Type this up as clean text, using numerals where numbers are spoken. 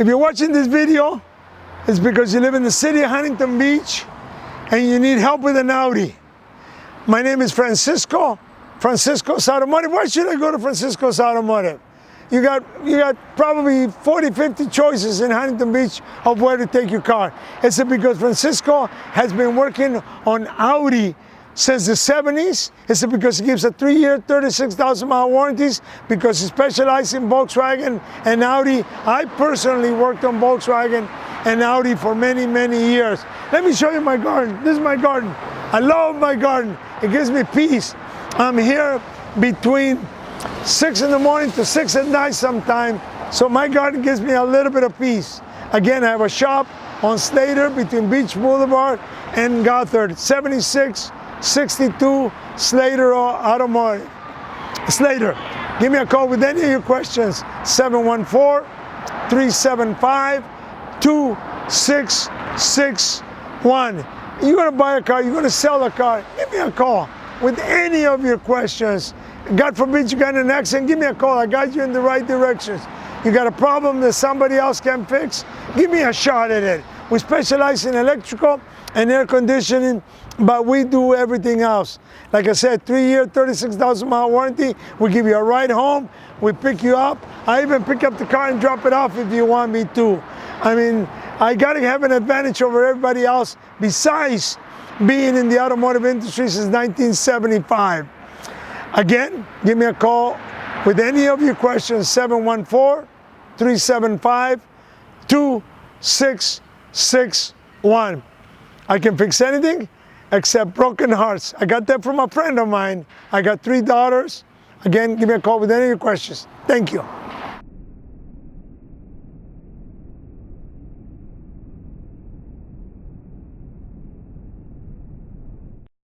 If you're watching this video, it's because you live in the city of Huntington Beach and you need help with an Audi. My name is Francisco's Automotive. Why should I go to Francisco's Automotive? You got probably 40, 50 choices in Huntington Beach of where to take your car. It's because Francisco has been working on Audi since the 70s. It's because he gives a 3-year, 36,000-mile warranties, because he specializes in Volkswagen and Audi. I personally worked on Volkswagen and Audi for many, many years. Let me show you my garden. This is my garden. I love my garden. It gives me peace. I'm here between 6 in the morning to 6 at night sometime, so my garden gives me a little bit of peace. Again, I have a shop on Slater between Beach Boulevard and Gothard, 7662 Slater Automotive. Slater, give me a call with any of your questions, 714-375-2661. You're gonna buy a car, you're gonna sell a car, give me a call with any of your questions. God forbid you got in an accident, give me a call. I got you in the right directions. You got a problem that somebody else can fix, give me a shot at it. We specialize in electrical and air conditioning, but we do everything else. Like I said, 3-year, 36,000-mile warranty. We give you a ride home. We pick you up. I even pick up the car and drop it off if you want me to. I mean, I got to have an advantage over everybody else besides being in the automotive industry since 1975. Again, give me a call with any of your questions, 714-375-2661. I can fix anything except broken hearts. I got that from a friend of mine. I got 3 daughters. Again, give me a call with any of your questions. Thank you.